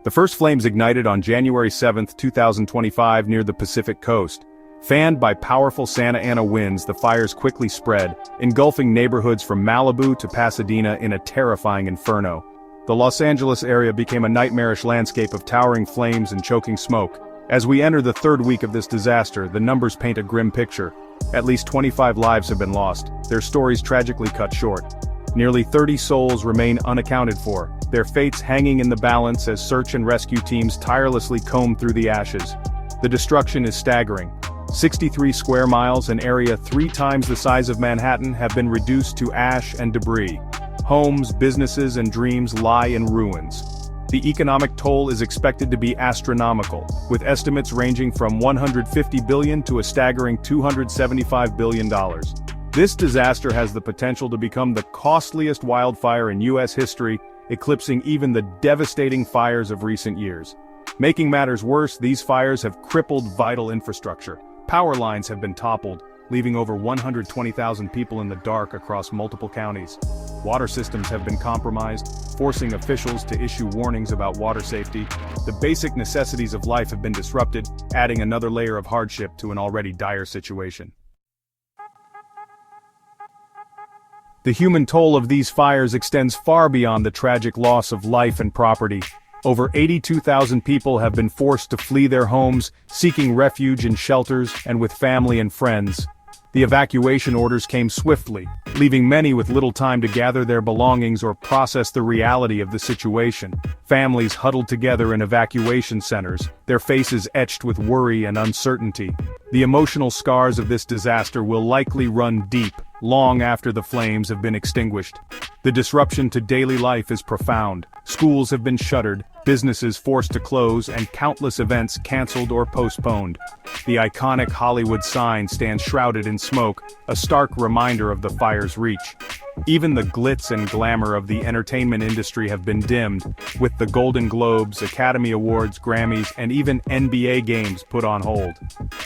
The first flames ignited on January 7, 2025 near the Pacific coast. Fanned by powerful Santa Ana winds, the fires quickly spread, engulfing neighborhoods from Malibu to Pasadena in a terrifying inferno. The Los Angeles area became a nightmarish landscape of towering flames and choking smoke. As we enter the third week of this disaster, the numbers paint a grim picture. At least 25 lives have been lost, their stories tragically cut short. Nearly 30 souls remain unaccounted for, their fates hanging in the balance as search and rescue teams tirelessly comb through the ashes. The destruction is staggering. 63 square miles, an area 3 times the size of Manhattan, have been reduced to ash and debris. Homes, businesses, and dreams lie in ruins. The economic toll is expected to be astronomical, with estimates ranging from $150 billion to a staggering $275 billion. This disaster has the potential to become the costliest wildfire in U.S. history, eclipsing even the devastating fires of recent years. Making matters worse, these fires have crippled vital infrastructure. Power lines have been toppled, leaving over 120,000 people in the dark across multiple counties. Water systems have been compromised, forcing officials to issue warnings about water safety. The basic necessities of life have been disrupted, adding another layer of hardship to an already dire situation. The human toll of these fires extends far beyond the tragic loss of life and property. Over 82,000 people have been forced to flee their homes, seeking refuge in shelters and with family and friends. The evacuation orders came swiftly, leaving many with little time to gather their belongings or process the reality of the situation. Families huddled together in evacuation centers, their faces etched with worry and uncertainty. The emotional scars of this disaster will likely run deep, long after the flames have been extinguished. The disruption to daily life is profound. Schools have been shuttered, businesses forced to close, and countless events canceled or postponed. The iconic Hollywood sign stands shrouded in smoke, a stark reminder of the fire's reach. Even the glitz and glamour of the entertainment industry have been dimmed, with the Golden Globes, Academy Awards, Grammys, and even NBA games put on hold.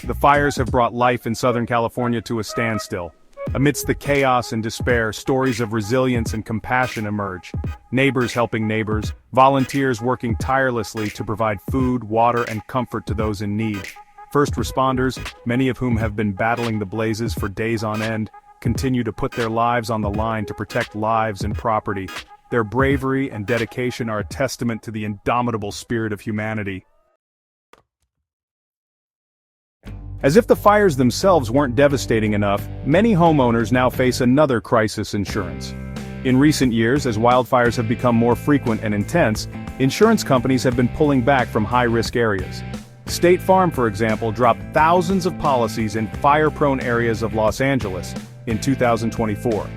The fires have brought life in Southern California to a standstill. Amidst the chaos and despair, stories of resilience and compassion emerge. Neighbors helping neighbors, volunteers working tirelessly to provide food, water, and comfort to those in need. First responders, many of whom have been battling the blazes for days on end, continue to put their lives on the line to protect lives and property. Their bravery and dedication are a testament to the indomitable spirit of humanity. As if the fires themselves weren't devastating enough, many homeowners now face another crisis: insurance. In recent years, as wildfires have become more frequent and intense, insurance companies have been pulling back from high-risk areas. State Farm, for example, dropped thousands of policies in fire-prone areas of Los Angeles in 2024.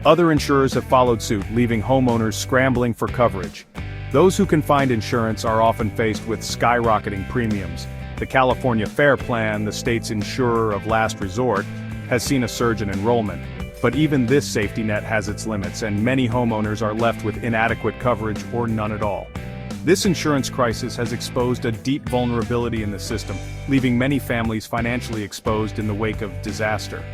Other insurers have followed suit, leaving homeowners scrambling for coverage. Those who can find insurance are often faced with skyrocketing premiums. The California FAIR Plan, the state's insurer of last resort, has seen a surge in enrollment. But even this safety net has its limits, and many homeowners are left with inadequate coverage or none at all. This insurance crisis has exposed a deep vulnerability in the system, leaving many families financially exposed in the wake of disaster.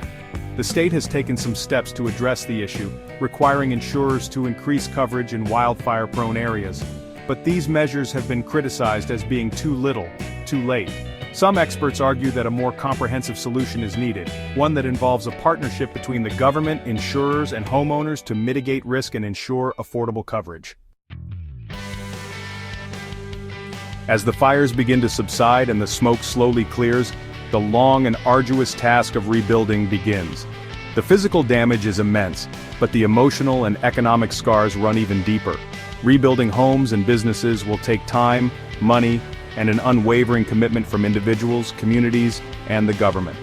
The state has taken some steps to address the issue, requiring insurers to increase coverage in wildfire-prone areas. But these measures have been criticized as being too little, too late. Some experts argue that a more comprehensive solution is needed, one that involves a partnership between the government, insurers, and homeowners to mitigate risk and ensure affordable coverage. As the fires begin to subside and the smoke slowly clears, the long and arduous task of rebuilding begins. The physical damage is immense, but the emotional and economic scars run even deeper. Rebuilding homes and businesses will take time, money, and an unwavering commitment from individuals, communities, and the government.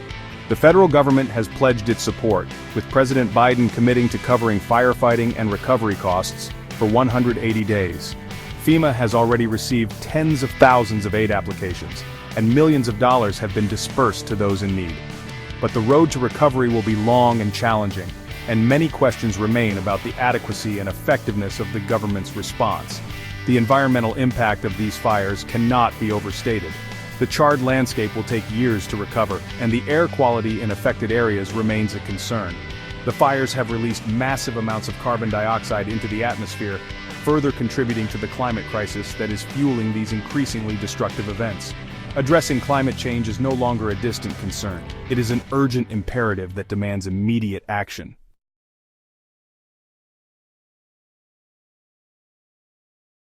The federal government has pledged its support, with President Biden committing to covering firefighting and recovery costs for 180 days. FEMA has already received tens of thousands of aid applications, and millions of dollars have been dispersed to those in need. But the road to recovery will be long and challenging, and many questions remain about the adequacy and effectiveness of the government's response. The environmental impact of these fires cannot be overstated. The charred landscape will take years to recover, and the air quality in affected areas remains a concern. The fires have released massive amounts of carbon dioxide into the atmosphere, further contributing to the climate crisis that is fueling these increasingly destructive events. Addressing climate change is no longer a distant concern. It is an urgent imperative that demands immediate action.